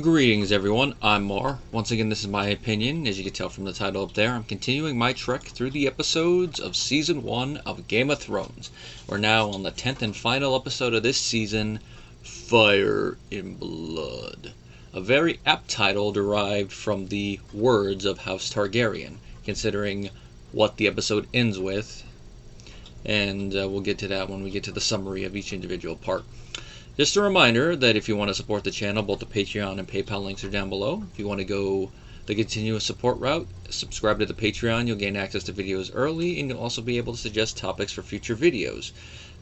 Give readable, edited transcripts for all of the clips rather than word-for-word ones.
Greetings everyone, I'm Mar. Once again, this is my opinion. As you can tell from the title up there, I'm continuing my trek through the episodes of Season 1 of Game of Thrones. We're now on the 10th and final episode of this season, Fire and Blood. A very apt title derived from the words of House Targaryen, considering what the episode ends with. And we'll get to that when we get to the summary of each individual part. Just a reminder that if you want to support the channel, both the Patreon and PayPal links are down below. If you want to go the continuous support route, subscribe to the Patreon. You'll gain access to videos early, and you'll also be able to suggest topics for future videos,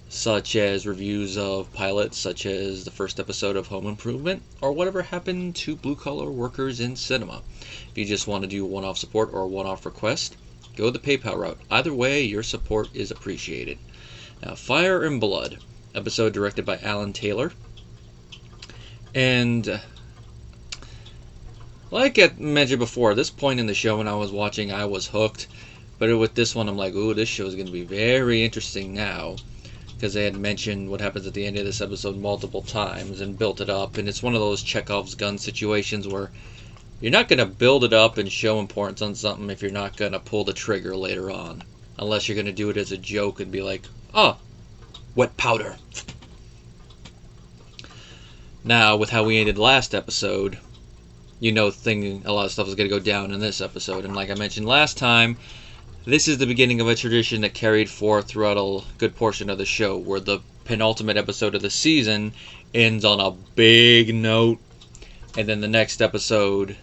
such as reviews of pilots, such as the first episode of Home Improvement, or whatever happened to blue-collar workers in cinema. If you just want to do one-off support or a one-off request, go the PayPal route. Either way, your support is appreciated. Now, Fire and Blood. Episode directed by Alan Taylor. And like I mentioned before, at this point in the show when I was watching, I was hooked. But with this one, I'm like, ooh, this show is going to be very interesting now. Because they had mentioned what happens at the end of this episode multiple times and built it up. And it's one of those Chekhov's gun situations where you're not going to build it up and show importance on something if you're not going to pull the trigger later on. Unless you're going to do it as a joke and be like, oh, wet powder. Now, with how we ended last episode, you know a lot of stuff is going to go down in this episode. And like I mentioned last time, this is the beginning of a tradition that carried forth throughout a good portion of the show, where the penultimate episode of the season ends on a big note, and then the next episode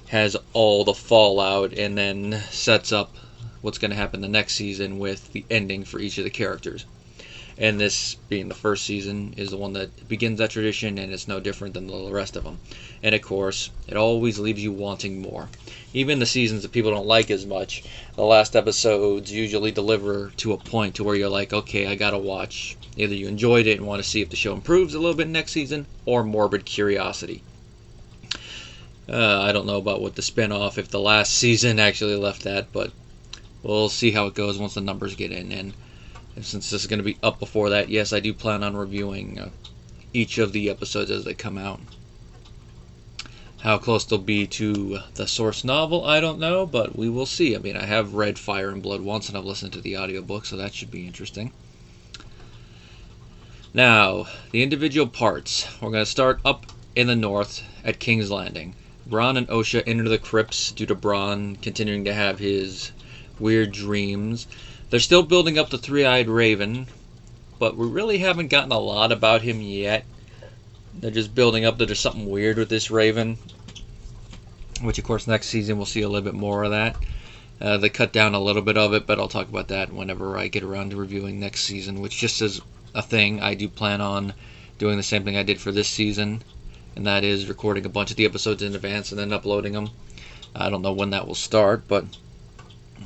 has all the fallout and then sets up what's going to happen the next season with the ending for each of the characters. And this, being the first season, is the one that begins that tradition, and it's no different than the rest of them. And of course, it always leaves you wanting more. Even the seasons that people don't like as much, the last episodes usually deliver to a point to where you're like, okay, I gotta watch. Either you enjoyed it and want to see if the show improves a little bit next season, or morbid curiosity. I don't know about what the spin-off, if the last season actually left that, but we'll see how it goes once the numbers get in. And since this is going to be up before that, yes, I do plan on reviewing each of the episodes as they come out. How close they'll be to the source novel, I don't know, but we will see. I mean, I have read Fire and Blood once, and I've listened to the audiobook, so that should be interesting. Now, the individual parts. We're going to start up in the north at King's Landing. Bronn and Osha enter the crypts due to Bronn continuing to have his weird dreams. They're still building up the three-eyed raven, but we really haven't gotten a lot about him yet. They're just building up that there's something weird with this raven, which of course next season we'll see a little bit more of that. They cut down a little bit of it, but I'll talk about that whenever I get around to reviewing next season, which just is a thing. I do plan on doing the same thing I did for this season, and that is recording a bunch of the episodes in advance and then uploading them. I don't know when that will start, but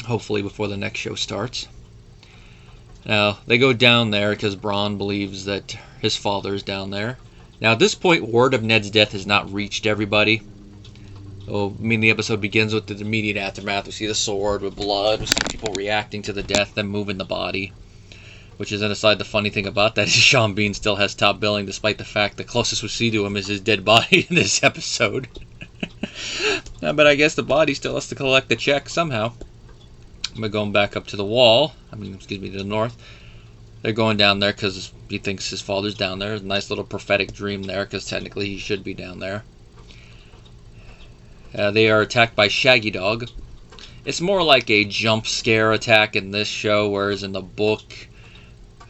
hopefully before the next show starts. Now, they go down there because Bronn believes that his father is down there. Now, at this point, word of Ned's death has not reached everybody. Oh, I mean, the episode begins with the immediate aftermath. We see the sword with blood. We see people reacting to the death, then moving the body. Which is an aside, the funny thing about that is Sean Bean still has top billing, despite the fact the closest we see to him is his dead body in this episode. But I guess the body still has to collect the check somehow. We're going back up to the wall. To the north. They're going down there because he thinks his father's down there. There's a nice little prophetic dream there because technically he should be down there. They are attacked by Shaggy Dog. It's more like a jump scare attack in this show, whereas in the book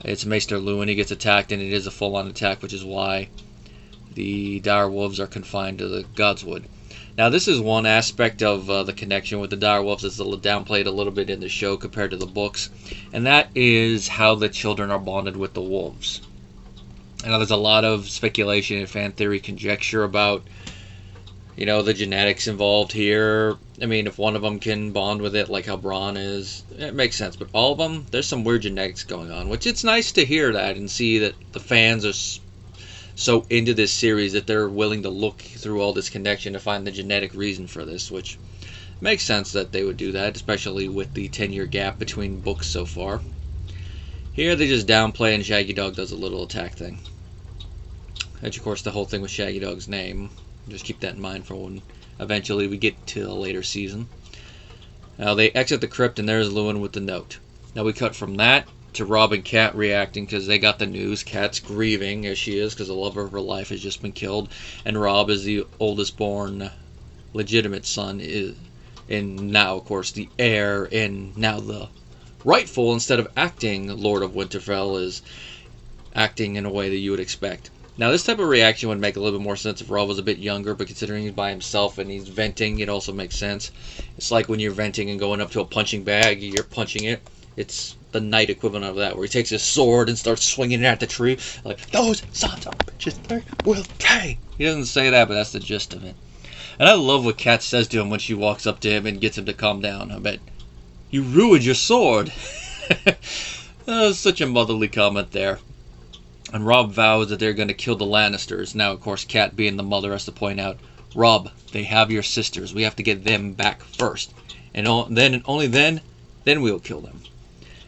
it's Maester Luwin. He gets attacked, and it is a full-on attack, which is why the dire wolves are confined to the Godswood. Now, this is one aspect of the connection with the direwolves that's downplayed a little bit in the show compared to the books, and that is how the children are bonded with the wolves. Now, there's a lot of speculation and fan theory conjecture about, the genetics involved here. I mean, if one of them can bond with it, like how Bronn is, it makes sense. But all of them, there's some weird genetics going on, which it's nice to hear that and see that the fans are so into this series that they're willing to look through all this connection to find the genetic reason for this, which makes sense that they would do that, especially with the 10-year gap between books so far. Here they just downplay and Shaggy Dog does a little attack thing. Which, of course, the whole thing with Shaggy Dog's name. Just keep that in mind for when eventually we get to a later season. Now they exit the crypt, and there's Lewin with the note. Now we cut from that to Robb and Kat reacting because they got the news. Kat's grieving as she is because the love of her life has just been killed, and Robb is the oldest born legitimate son, and now of course the heir, and now the rightful, instead of acting Lord of Winterfell, is acting in a way that you would expect. Now, this type of reaction would make a little bit more sense if Robb was a bit younger, but considering he's by himself and he's venting, it also makes sense. It's like when you're venting and going up to a punching bag, you're punching it. It's the knight equivalent of that, where he takes his sword and starts swinging it at the tree, like, those sons of bitches, they will pay. He doesn't say that, but that's the gist of it. And I love what Kat says to him when she walks up to him and gets him to calm down. I bet, you ruined your sword. Such a motherly comment there. And Robb vows that they're going to kill the Lannisters. Now, of course, Kat, being the mother, has to point out, Robb, they have your sisters. We have to get them back first. And only then we'll kill them.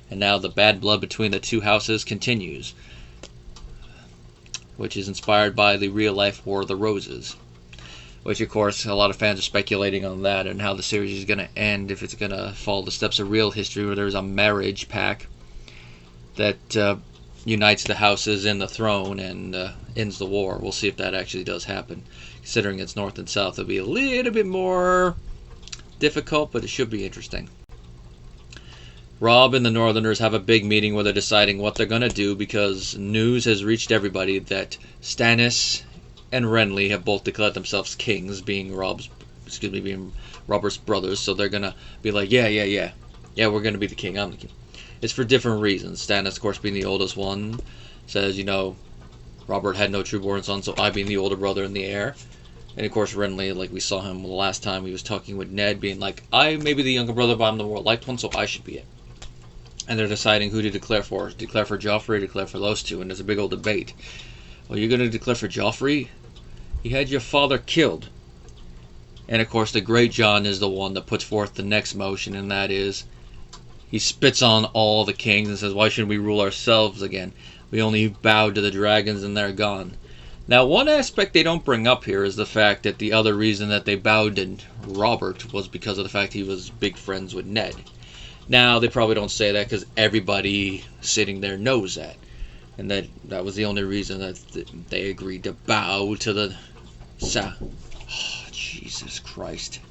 And now the bad blood between the two houses continues, which is inspired by the real-life War of the Roses. Which, of course, a lot of fans are speculating on that and how the series is going to end, if it's going to follow the steps of real history, where there's a marriage pact that unites the houses in the throne and ends the war. We'll see if that actually does happen. Considering it's north and south, it'll be a little bit more difficult, but it should be interesting. Robb and the Northerners have a big meeting where they're deciding what they're going to do, because news has reached everybody that Stannis and Renly have both declared themselves kings, being Robert's brothers. So they're going to be like, yeah, we're going to be the king. I'm the king. It's for different reasons. Stannis, of course, being the oldest one, says, Robert had no true-born son, so I being the older brother and the heir. And, of course, Renly, like we saw him the last time he was talking with Ned, being like, I may be the younger brother, but I'm the more liked one, so I should be it. And they're deciding who to declare for. Declare for Joffrey, declare for those two, and there's a big old debate. Well, you're going to declare for Joffrey? He had your father killed. And, of course, the Great John is the one that puts forth the next motion, and that is, he spits on all the kings and says, why shouldn't we rule ourselves again? We only bowed to the dragons and they're gone. Now, one aspect they don't bring up here is the fact that the other reason that they bowed to Robert was because of the fact he was big friends with Ned. Now, they probably don't say that because everybody sitting there knows that. And that was the only reason that they agreed to bow to the... Oh, Jesus Christ.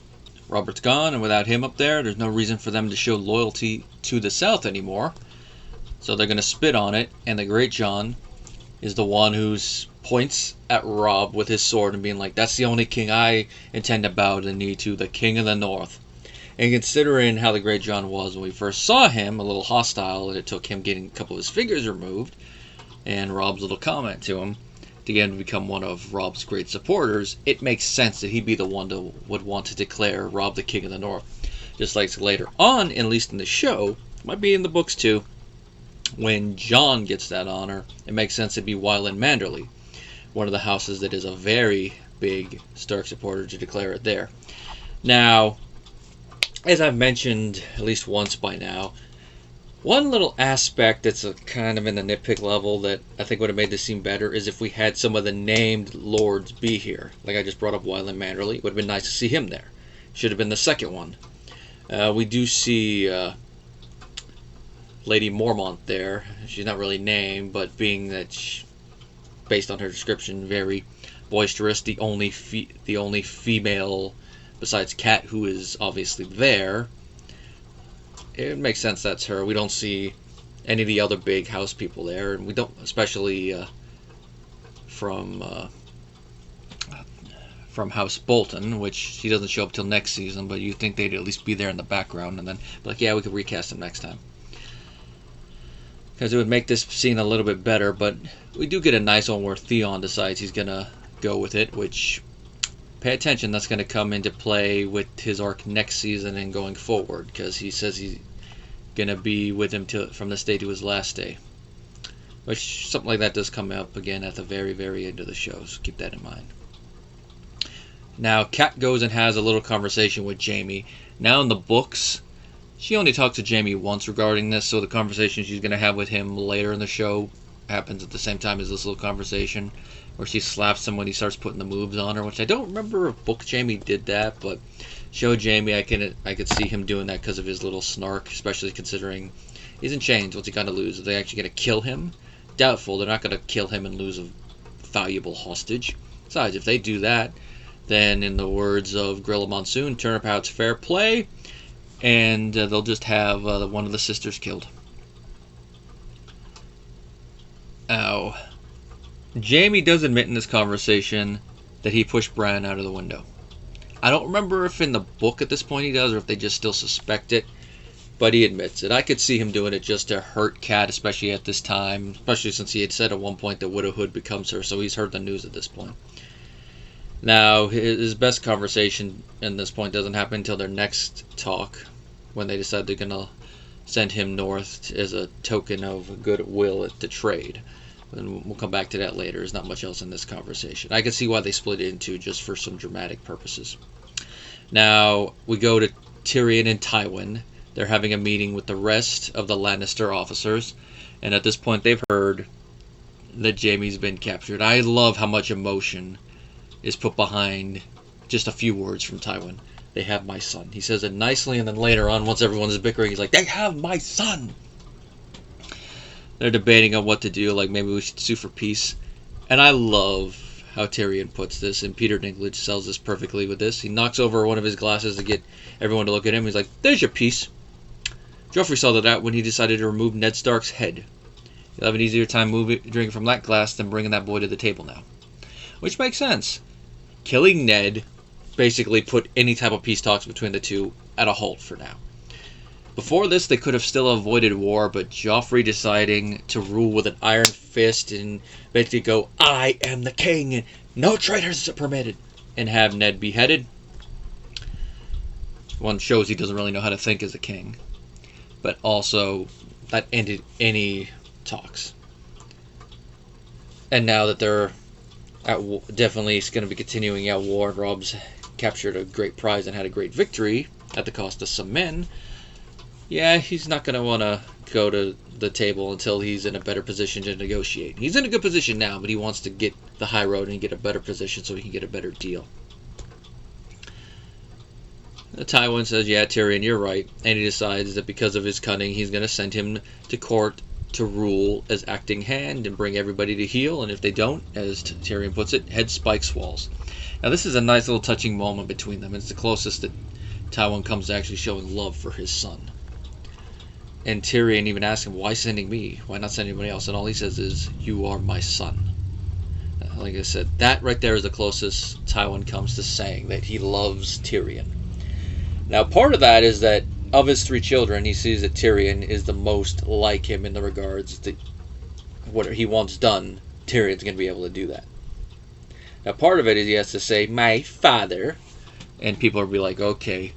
Robert's gone, and without him up there's no reason for them to show loyalty to the South anymore. So they're going to spit on it, and the Great John is the one who points at Robb with his sword and being like, that's the only king I intend to bow the knee to, the King of the North. And considering how the Great John was when we first saw him, a little hostile, and it took him getting a couple of his fingers removed, and Robb's little comment to him, to get him to become one of Robb's great supporters, it makes sense that he'd be the one to would want to declare Robb the King of the North. Just like later on, at least in the show, might be in the books too, when Jon gets that honor, it makes sense to be Wyland Manderly, one of the houses that is a very big Stark supporter, to declare it there. Now, as I've mentioned at least once by now, one little aspect that's kind of in the nitpick level that I think would have made this seem better is if we had some of the named lords be here. Like I just brought up Wyland Manderly. It would have been nice to see him there. Should have been the second one. We do see Lady Mormont there. She's not really named, but being that based on her description, very boisterous. The only female besides Kat who is obviously there. It makes sense that's her. We don't see any of the other big house people there, and we don't, especially from House Bolton, which she doesn't show up till next season, but you think they'd at least be there in the background, and then be like, yeah, we could recast them next time. Because it would make this scene a little bit better, but we do get a nice one where Theon decides he's going to go with it, which, pay attention, that's going to come into play with his arc next season and going forward, because he says he's going to be with him from this day to his last day. Which, something like that does come up again at the very, very end of the show, so keep that in mind. Now, Kat goes and has a little conversation with Jaime. Now in the books, she only talks to Jaime once regarding this, so the conversation she's going to have with him later in the show happens at the same time as this little conversation. where she slaps him when he starts putting the moves on her, which I don't remember if book Jaime did that, but show Jaime I could see him doing that because of his little snark, especially considering he's in chains. What's he gonna lose? Are they actually gonna kill him? Doubtful. They're not gonna kill him and lose a valuable hostage. Besides, if they do that, then in the words of Gorilla Monsoon, turnabout's fair play, and they'll just have one of the sisters killed. Ow. Jaime does admit in this conversation that he pushed Bran out of the window. I don't remember if in the book at this point he does, or if they just still suspect it, but he admits it. I could see him doing it just to hurt Kat, especially at this time, especially since he had said at one point that widowhood becomes her, so he's heard the news at this point. Now, his best conversation in this point doesn't happen until their next talk, when they decide they're going to send him north as a token of goodwill at the trade. And we'll come back to that later. There's not much else in this conversation. I can see why they split it into just for some dramatic purposes. Now, we go to Tyrion and Tywin. They're having a meeting with the rest of the Lannister officers. And at this point, they've heard that Jaime's been captured. I love how much emotion is put behind just a few words from Tywin. They have my son. He says it nicely, and then later on, once everyone's bickering, he's like, they have my son! They're debating on what to do, like maybe we should sue for peace. And I love how Tyrion puts this, and Peter Dinklage sells this perfectly with this. He knocks over one of his glasses to get everyone to look at him. He's like, there's your peace. Joffrey saw that when he decided to remove Ned Stark's head. You'll have an easier time drinking from that glass than bringing that boy to the table now. Which makes sense. Killing Ned basically put any type of peace talks between the two at a halt for now. Before this, they could have still avoided war, but Joffrey deciding to rule with an iron fist and basically go, I am the king, and no traitors are permitted, and have Ned beheaded. One shows he doesn't really know how to think as a king. But also, that ended any talks. And now that they're definitely going to be continuing at war, and Robb's captured a great prize and had a great victory at the cost of some men, yeah, he's not going to want to go to the table until he's in a better position to negotiate. He's in a good position now, but he wants to get the high road and get a better position so he can get a better deal. Tywin says, yeah, Tyrion, you're right, and he decides that because of his cunning, he's going to send him to court to rule as acting hand and bring everybody to heel, and if they don't, as Tyrion puts it, head spikes walls. Now this is a nice little touching moment between them. It's the closest that Tywin comes to actually showing love for his son. And Tyrion even asks him, why sending me? Why not send anybody else? And all he says is, you are my son. Like I said, that right there is the closest Tywin comes to saying that he loves Tyrion. Now part of that is that of his 3 children, he sees that Tyrion is the most like him in the regards that what he wants done, Tyrion's going to be able to do that. Now part of it is he has to say, my father, and people will be like, okay,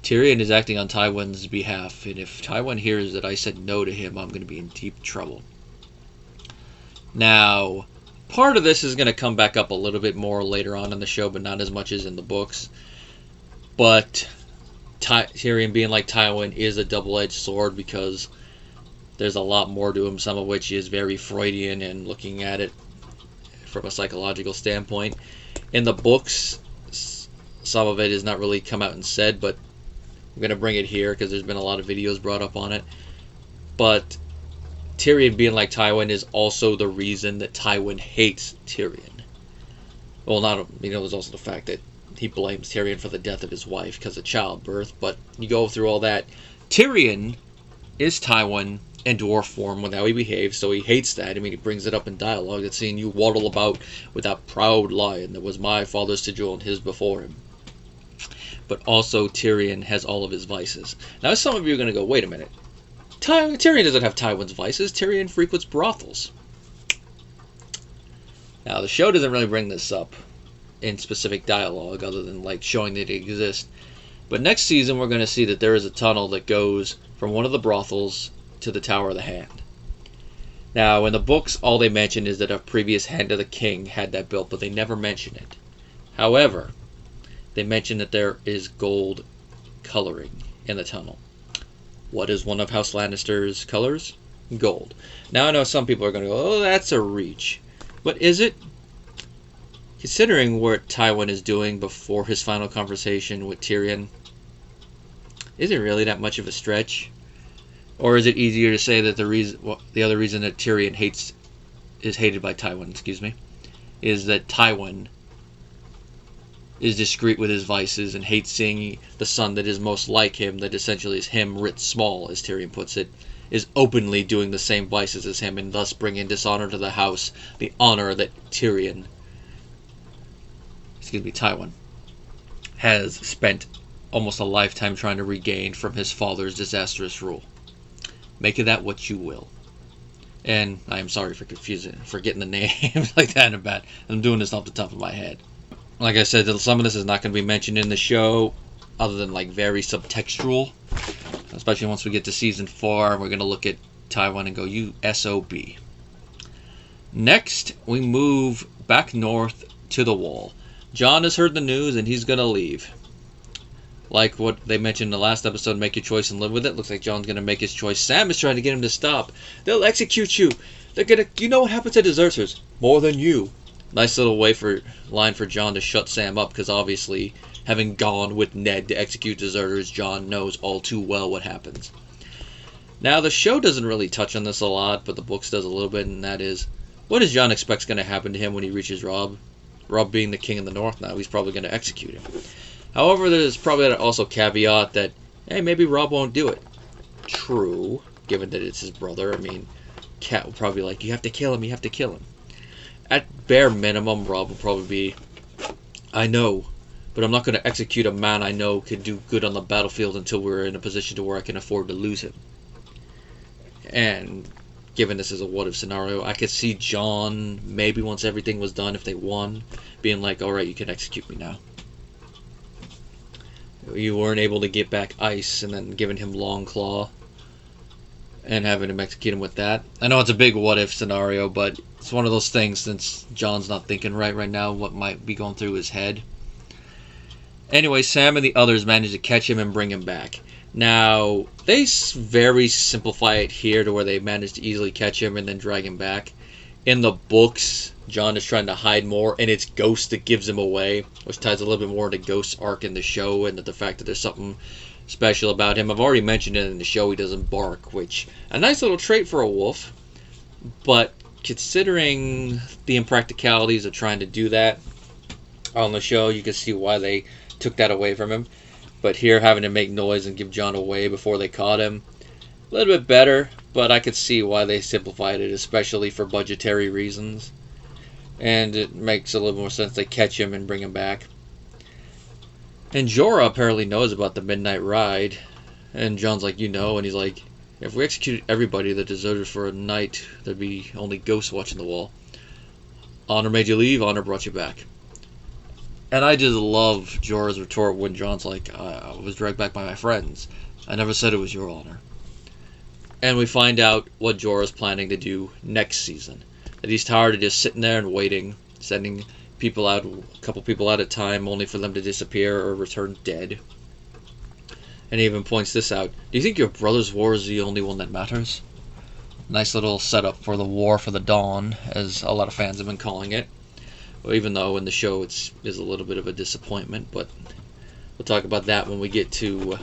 Tyrion is acting on Tywin's behalf, and if Tywin hears that I said no to him, I'm going to be in deep trouble. Now, part of this is going to come back up a little bit more later on in the show, but not as much as in the books. But Tyrion being like Tywin is a double-edged sword because there's a lot more to him, some of which is very Freudian and looking at it from a psychological standpoint. In the books, some of it is not really come out and said, but I'm going to bring it here because there's been a lot of videos brought up on it. But Tyrion being like Tywin is also the reason that Tywin hates Tyrion. Well, there's also the fact that he blames Tyrion for the death of his wife because of childbirth, but you go through all that. Tyrion is Tywin in dwarf form with how he behaves, so he hates that. I mean, he brings it up in dialogue. It's seeing you waddle about with that proud lion that was my father's sigil and his before him. But also Tyrion has all of his vices. Now some of you are going to go, wait a minute. Tyrion doesn't have Tywin's vices. Tyrion frequents brothels. Now the show doesn't really bring this up in specific dialogue other than like showing that it exists. But next season we're going to see that there is a tunnel that goes from one of the brothels to the Tower of the Hand. Now in the books all they mention is that a previous Hand of the King had that built, but they never mention it. However, they mention that there is gold coloring in the tunnel. What is one of House Lannister's colors? Gold. Now I know some people are going to go, oh, that's a reach. But is it? Considering what Tywin is doing before his final conversation with Tyrion, is it really that much of a stretch? Or is it easier to say that the other reason that Tyrion is hated by Tywin, is that Tywin is discreet with his vices and hates seeing the son that is most like him, that essentially is him writ small, as Tyrion puts it, is openly doing the same vices as him and thus bringing dishonor to the house, the honor that Tywin has spent almost a lifetime trying to regain from his father's disastrous rule. Make of that what you will. And I am sorry for getting the names like that in bad. I'm doing this off the top of my head. Like I said, some of this is not going to be mentioned in the show, other than like very subtextual. Especially once we get to season 4, we're going to look at Tywin and go, you SOB. Next, we move back north to the Wall. Jon has heard the news and he's going to leave. Like what they mentioned in the last episode, make your choice and live with it. Looks like Jon's going to make his choice. Sam is trying to get him to stop. They'll execute you. They're going to, you know what happens to deserters? More than you. Nice little line for Jon to shut Sam up, because obviously, having gone with Ned to execute deserters, Jon knows all too well what happens. Now, the show doesn't really touch on this a lot, but the books does a little bit, and that is, what does Jon expect is going to happen to him when he reaches Robb? Robb being the king of the North now, he's probably going to execute him. However, there's probably also caveat that, hey, maybe Robb won't do it. True, given that it's his brother. I mean, Cat will probably be like, you have to kill him, you have to kill him. At bare minimum, Robb will probably be, I know, but I'm not going to execute a man I know can do good on the battlefield until we're in a position to where I can afford to lose him. And given this is a what-if scenario, I could see Jon, maybe once everything was done, if they won, being like, alright, you can execute me now. You weren't able to get back Ice, and then giving him Longclaw and having him execute him with that. I know it's a big what-if scenario, but it's one of those things, since Jon's not thinking right now, what might be going through his head. Anyway, Sam and the others manage to catch him and bring him back. Now, they very simplify it here to where they manage to easily catch him and then drag him back. In the books, Jon is trying to hide more, and it's Ghost that gives him away, which ties a little bit more into Ghost's arc in the show, and the fact that there's something special about him. I've already mentioned it in the show, he doesn't bark, which a nice little trait for a wolf, but considering the impracticalities of trying to do that on the show, you can see why they took that away from him. But here, having to make noise and give Jon away before they caught him, a little bit better, but I could see why they simplified it, especially for budgetary reasons. And it makes a little more sense they catch him and bring him back. And Jorah apparently knows about the midnight ride, and Jon's like, you know, and he's like, if we executed everybody that deserted for a night, there'd be only ghosts watching the wall. Honor made you leave, honor brought you back. And I just love Jorah's retort when Jon's like, I was dragged back by my friends. I never said it was your honor. And we find out what Jorah's planning to do next season. That he's tired of just sitting there and waiting, sending people out, a couple people at a time, only for them to disappear or return dead. And he even points this out. Do you think your brother's war is the only one that matters? Nice little setup for the War for the Dawn, as a lot of fans have been calling it. Well, even though in the show is a little bit of a disappointment, but we'll talk about that when we get to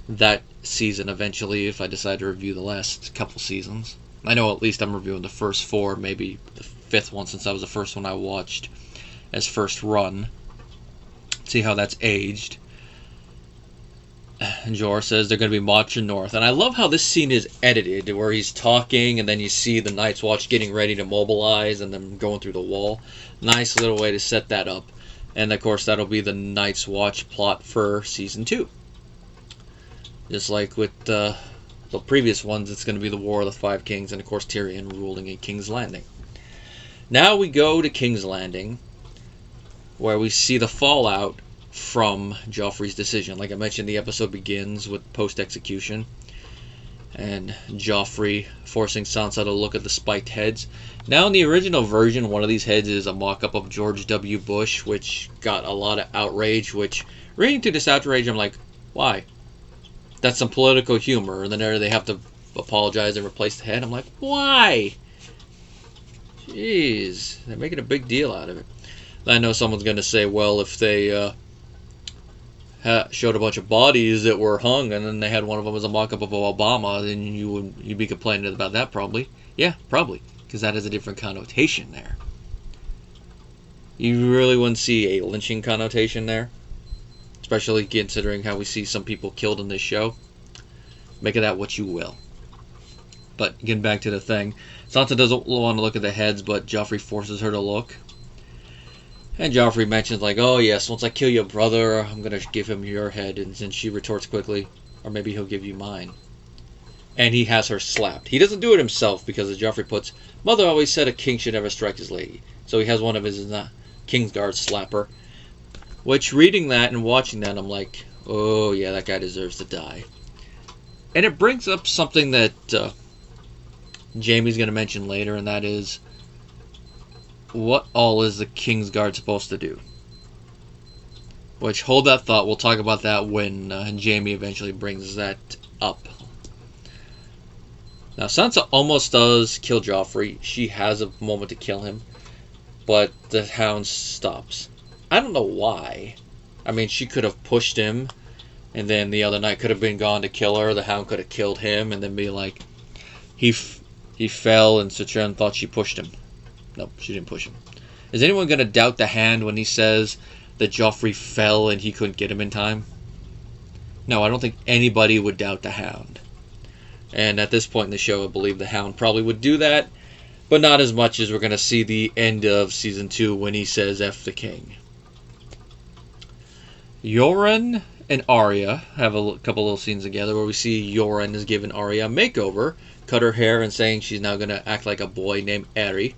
that season eventually, if I decide to review the last couple seasons. I know at least I'm reviewing the first 4, maybe the 5th one, since that was the first one I watched as first run. See how that's aged. And Jorah says they're going to be marching north. And I love how this scene is edited, where he's talking, and then you see the Night's Watch getting ready to mobilize, and then going through the wall. Nice little way to set that up. And of course, that'll be the Night's Watch plot for Season 2. Just like with the previous ones, it's going to be the War of the Five Kings, and of course Tyrion ruling in King's Landing. Now we go to King's Landing, where we see the fallout from Joffrey's decision. Like I mentioned, the episode begins with post-execution, and Joffrey forcing Sansa to look at the spiked heads. Now in the original version, one of these heads is a mock-up of George W. Bush, which got a lot of outrage, which, reading through this outrage, I'm like, why? That's some political humor, and then they have to apologize and replace the head. I'm like, why? Jeez, they're making a big deal out of it. I know someone's going to say, well, if they showed a bunch of bodies that were hung and then they had one of them as a mock-up of Obama, then you'd be complaining about that probably. Yeah, probably, because that has a different connotation there. You really wouldn't see a lynching connotation there, especially considering how we see some people killed in this show. Make of that what you will. But getting back to the thing, Sansa doesn't want to look at the heads, but Joffrey forces her to look. And Joffrey mentions, like, oh yes, once I kill your brother, I'm going to give him your head. And then she retorts quickly, or maybe he'll give you mine. And he has her slapped. He doesn't do it himself, because as Joffrey puts, Mother always said a king should never strike his lady. So he has one of his Kingsguard slap her. Which, reading that and watching that, I'm like, oh yeah, that guy deserves to die. And it brings up something that Jaime's going to mention later, and that is, what all is the Kingsguard supposed to do? Which, hold that thought, we'll talk about that when Jaime eventually brings that up. Now, Sansa almost does kill Joffrey. She has a moment to kill him, but the Hound stops. I don't know why. I mean, she could have pushed him, and then the other knight could have been gone to kill her. The Hound could have killed him, and then be like, he fell, and Citran thought she pushed him. Nope, she didn't push him. Is anyone going to doubt the Hand when he says that Joffrey fell and he couldn't get him in time? No, I don't think anybody would doubt the Hound. And at this point in the show, I believe the Hound probably would do that, but not as much as we're going to see the end of Season 2 when he says F the King. Yoren and Arya have a couple little scenes together where we see Yoren is giving Arya a makeover, cut her hair, and saying she's now going to act like a boy named Aery.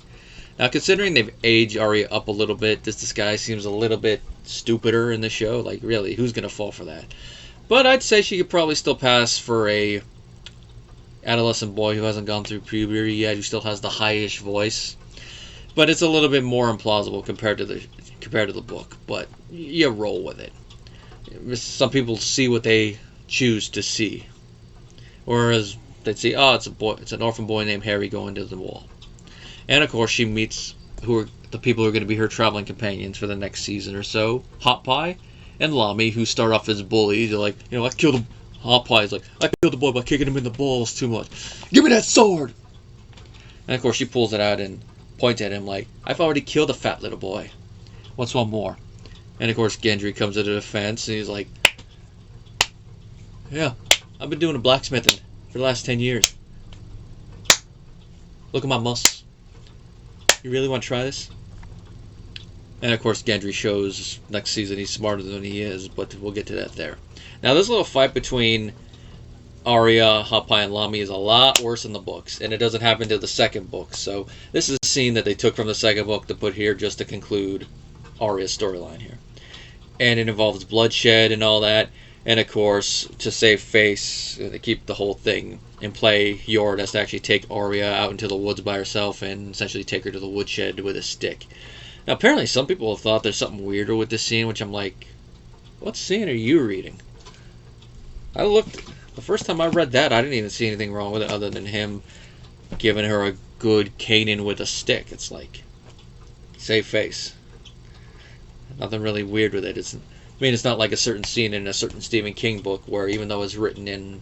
Now, considering they've aged Arya up a little bit, this disguise seems a little bit stupider in the show. Like, really, who's going to fall for that? But I'd say she could probably still pass for a adolescent boy who hasn't gone through puberty yet, who still has the high-ish voice. But it's a little bit more implausible compared to the book. But you roll with it. Some people see what they choose to see. Whereas they'd see, oh, it's an orphan boy named Harry going to the wall. And of course, she meets the people who are going to be her traveling companions for the next season or so. Hot Pie and Lamy, who start off as bullies. They're like, I killed him. Hot Pie's like, I killed the boy by kicking him in the balls too much. Give me that sword! And of course, she pulls it out and points at him like, I've already killed a fat little boy. What's one more? And of course, Gendry comes to the defense and he's like, yeah, I've been doing a blacksmithing for the last 10 years. Look at my muscles. You really want to try this? And of course, Gendry shows next season he's smarter than he is, but we'll get to that there. Now, this little fight between Arya, Hot Pie, and Lamy is a lot worse in the books, and it doesn't happen to the second book. So this is a scene that they took from the second book to put here just to conclude Arya's storyline here. And it involves bloodshed and all that. And of course, to save face, to keep the whole thing in play, Yor has to actually take Arya out into the woods by herself and essentially take her to the woodshed with a stick. Now, apparently some people have thought there's something weirder with this scene, which I'm like, what scene are you reading? The first time I read that, I didn't even see anything wrong with it other than him giving her a good caning with a stick. It's like, save face. Nothing really weird with it. It's not like a certain scene in a certain Stephen King book where even though it's written in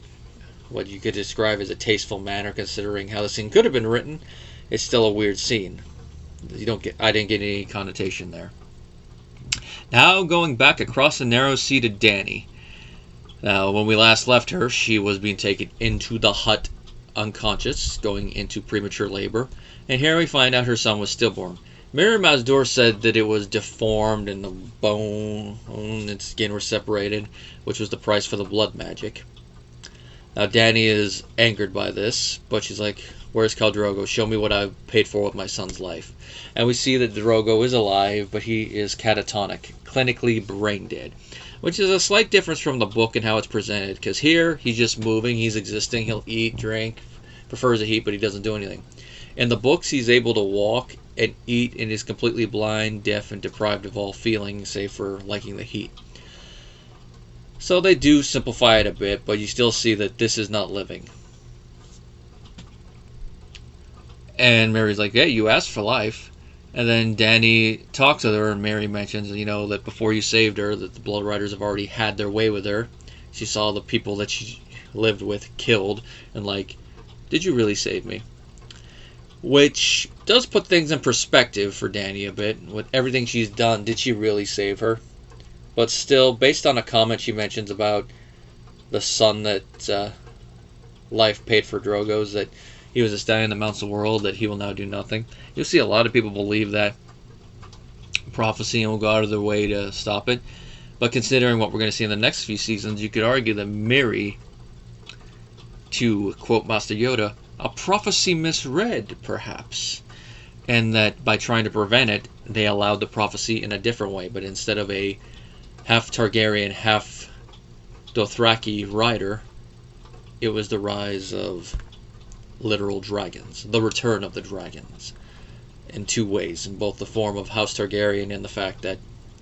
what you could describe as a tasteful manner, considering how the scene could have been written, it's still a weird scene. I didn't get any connotation there. Now going back across the narrow sea to Dany. Now, when we last left her, she was being taken into the hut unconscious, going into premature labor, and here we find out her son was stillborn. Mirror Mazdur said that it was deformed and the bone and skin were separated, which was the price for the blood magic. Now Dany is angered by this, but she's like, where's Khal Drogo? Show me what I've paid for with my son's life. And we see that Drogo is alive, but he is catatonic, clinically brain dead, which is a slight difference from the book and how it's presented, because here he's just moving, he's existing, he'll eat, drink, prefers the heat, but he doesn't do anything. In the books, he's able to walk and eat and is completely blind, deaf, and deprived of all feeling, save for liking the heat. So they do simplify it a bit, but you still see that this is not living. And Mary's like, hey, you asked for life. And then Dany talks with her, and Mary mentions, that before you saved her, that the Blood Riders have already had their way with her. She saw the people that she lived with killed, and like, did you really save me? Which does put things in perspective for Dany a bit. With everything she's done, did she really save her? But still, based on a comment she mentions about the son that life paid for Drogo's, that he was a stallion that mounts the world, that he will now do nothing. You'll see a lot of people believe that prophecy and will go out of their way to stop it. But considering what we're going to see in the next few seasons, you could argue that Mary, to quote Master Yoda, a prophecy misread, perhaps. And that by trying to prevent it, they allowed the prophecy in a different way. But instead of a half Targaryen, half Dothraki rider, it was the rise of literal dragons, the return of the dragons, in two ways, in both the form of House Targaryen and the fact that,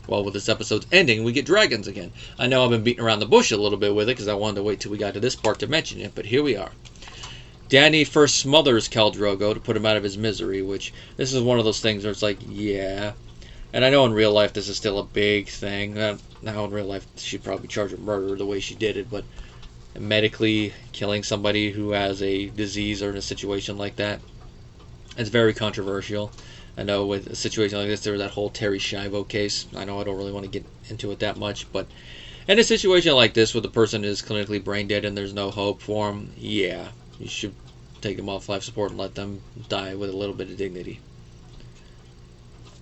well, with this episode's ending, we get dragons again. I know I've been beating around the bush a little bit with it because I wanted to wait till we got to this part to mention it, but here we are. Dany first smothers Khal Drogo to put him out of his misery, which this is one of those things where it's like, yeah. And I know in real life this is still a big thing. Now in real life she'd probably charge her murder the way she did it, but medically killing somebody who has a disease or in a situation like that, it's very controversial. I know with a situation like this, there was that whole Terry Schiavo case. I know I don't really want to get into it that much, but in a situation like this where the person is clinically brain dead and there's no hope for them, yeah, you should take them off life support and let them die with a little bit of dignity.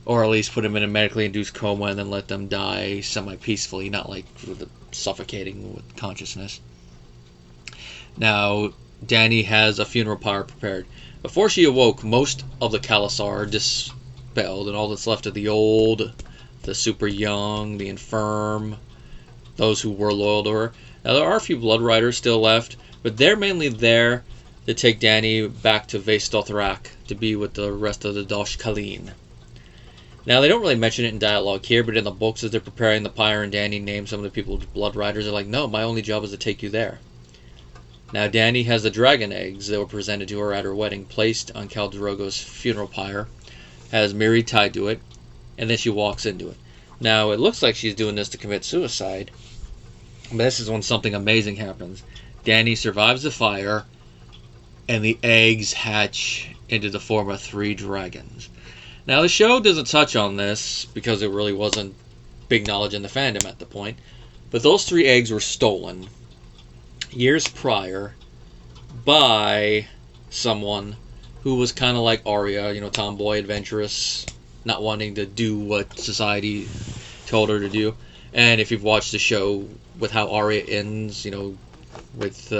Or at least put them in a medically induced coma and then let them die semi-peacefully, not like with suffocating with consciousness. Now, Dany has a funeral pyre prepared. Before she awoke, most of the Khalasar are dispelled, and all that's left of the old, the super young, the infirm, those who were loyal to her. Now, there are a few Blood Riders still left, but they're mainly there to take Dany back to Vaes Dothrak to be with the rest of the Dosh Khaleen. Now, they don't really mention it in dialogue here, but in the books, as they're preparing the pyre and Dany names some of the people as Blood Riders, they're like, no, my only job is to take you there. Now, Dany has the dragon eggs that were presented to her at her wedding placed on Khal Drogo's funeral pyre, has Miri tied to it, and then she walks into it. Now, it looks like she's doing this to commit suicide, but this is when something amazing happens. Dany survives the fire, and the eggs hatch into the form of 3 dragons. Now, the show doesn't touch on this because it really wasn't big knowledge in the fandom at the point, but those 3 eggs were stolen years prior by someone who was kind of like Arya, tomboy, adventurous, not wanting to do what society told her to do. And if you've watched the show with how Arya ends, with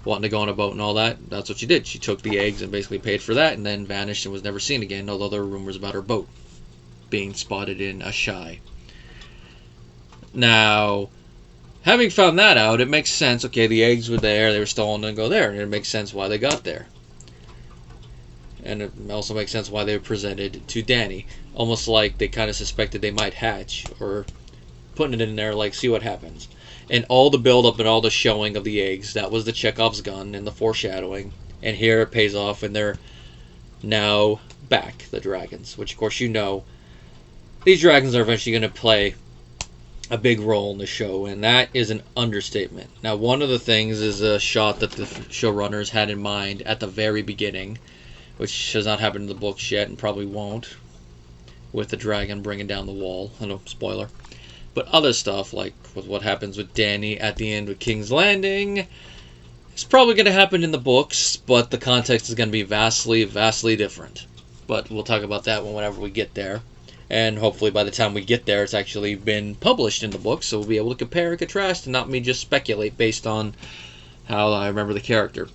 wanting to go on a boat and all that, that's what she did. She took the eggs and basically paid for that and then vanished and was never seen again, although there were rumors about her boat being spotted in Ashai. Now, having found that out, it makes sense. Okay, the eggs were there, they were stolen, and go there, and it makes sense why they got there. And it also makes sense why they were presented to Dany. Almost like they kind of suspected they might hatch, or putting it in there like, see what happens. And all the build-up and all the showing of the eggs, that was the Chekhov's gun and the foreshadowing. And here it pays off, and they're now back, the dragons. Which, of course, these dragons are eventually going to play a big role in the show, and that is an understatement. Now, one of the things is a shot that the showrunners had in mind at the very beginning, which has not happened in the books yet and probably won't, with the dragon bringing down the wall. I know, spoiler. But other stuff, like with what happens with Dany at the end with King's Landing, it's probably going to happen in the books, but the context is going to be vastly, vastly different. But we'll talk about that whenever we get there. And hopefully by the time we get there, it's actually been published in the book, so we'll be able to compare and contrast and not me just speculate based on how I remember the character.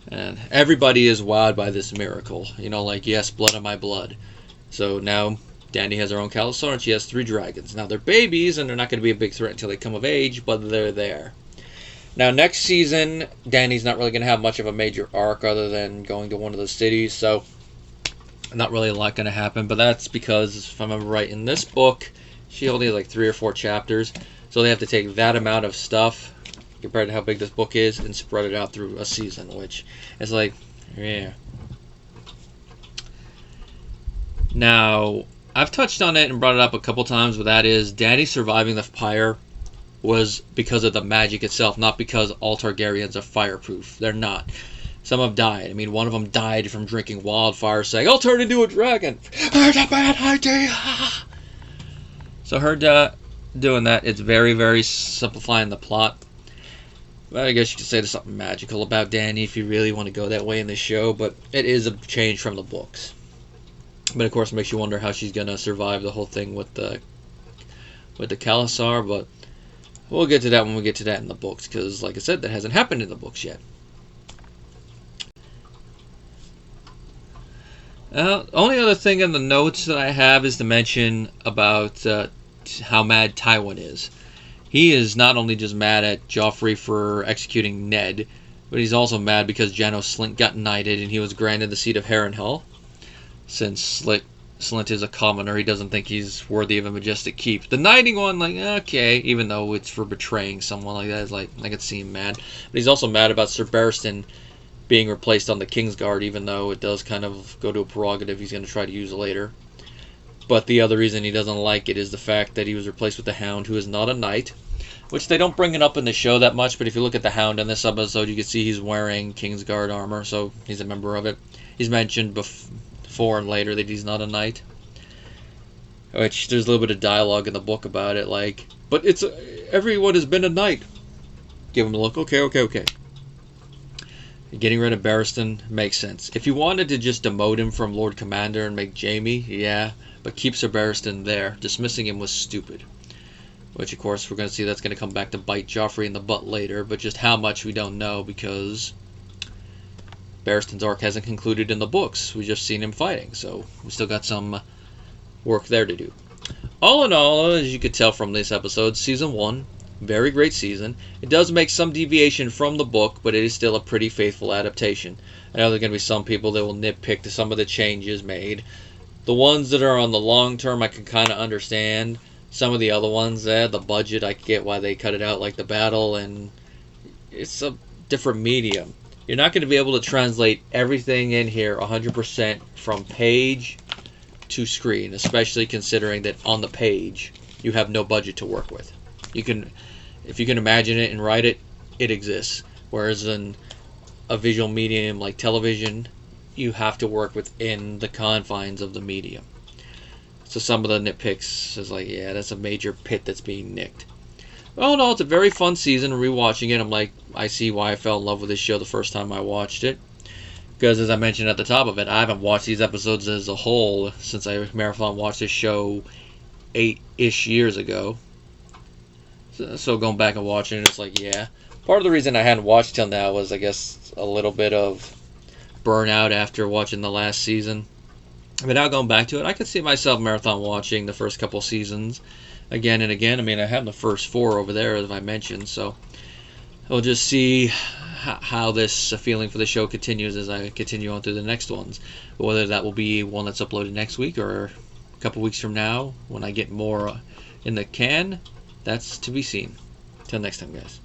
And everybody is wowed by this miracle. Like, yes, blood on my blood. So now Dany has her own Khalasar, and she has 3 dragons. Now, they're babies, and they're not going to be a big threat until they come of age, but they're there. Now, next season, Dany's not really going to have much of a major arc other than going to one of the cities, so not really a lot going to happen. But that's because, if I remember right, in this book, she only has like 3 or 4 chapters, so they have to take that amount of stuff compared to how big this book is, and spread it out through a season, which is like, yeah. Now, I've touched on it and brought it up a couple times, but that is, Dany surviving the fire was because of the magic itself, not because all Targaryens are fireproof. They're not. Some have died. I mean, one of them died from drinking wildfire, saying, "I'll turn into a dragon." It's a bad idea. So her doing that, it's very, very simplifying the plot. Well, I guess you could say there's something magical about Dany if you really want to go that way in the show, but it is a change from the books. But of course, it makes you wonder how she's gonna survive the whole thing with the Khalasar. But we'll get to that when we get to that in the books, because, like I said, that hasn't happened in the books yet. Only other thing in the notes that I have is to mention about how mad Tywin is. He is not only just mad at Joffrey for executing Ned, but he's also mad because Janos Slynt got knighted and he was granted the seat of Harrenhal. Since Slynt is a commoner, he doesn't think he's worthy of a majestic keep. The knighting one, like, okay, even though it's for betraying someone like that, is like, I could see him mad. But he's also mad about Sir Barristan being replaced on the Kingsguard, even though it does kind of go to a prerogative he's going to try to use later. But the other reason he doesn't like it is the fact that he was replaced with the Hound, who is not a knight, which they don't bring it up in the show that much, but if you look at the Hound in this episode, you can see he's wearing Kingsguard armor, so he's a member of it. He's mentioned before and later that he's not a knight, which there's a little bit of dialogue in the book about it, like, but it's everyone has been a knight. Give him a look. Okay. Getting rid of Barristan makes sense. If you wanted to just demote him from Lord Commander and make Jaime, yeah, but keep Sir Barristan there. Dismissing him was stupid. Which, of course, we're going to see that's going to come back to bite Joffrey in the butt later, but just how much we don't know, because Barristan's arc hasn't concluded in the books. We've just seen him fighting, so we still got some work there to do. All in all, as you could tell from this episode, Season 1, very great season. It does make some deviation from the book, but it is still a pretty faithful adaptation. I know there are going to be some people that will nitpick to some of the changes made. The ones that are on the long term I can kind of understand. Some of the other ones, the budget, I get why they cut it out, like the battle, and it's a different medium. You're not going to be able to translate everything in here 100% from page to screen, especially considering that on the page you have no budget to work with. If you can imagine it and write it, it exists. Whereas in a visual medium like television, you have to work within the confines of the medium. So some of the nitpicks is like, yeah, that's a major pit that's being nicked. Oh no, it's a very fun season. Rewatching it, I'm like, I see why I fell in love with this show the first time I watched it. Because as I mentioned at the top of it, I haven't watched these episodes as a whole since I marathon watched this show 8-ish years ago. So going back and watching it, it's like, yeah. Part of the reason I hadn't watched till now was, I guess, a little bit of burnout after watching the last season. But now going back to it, I could see myself marathon watching the first couple seasons again and again. I mean, I have the first 4 over there, as I mentioned, so we'll just see how this feeling for the show continues as I continue on through the next ones. But whether that will be one that's uploaded next week or a couple weeks from now when I get more in the can, that's to be seen. Till next time, guys.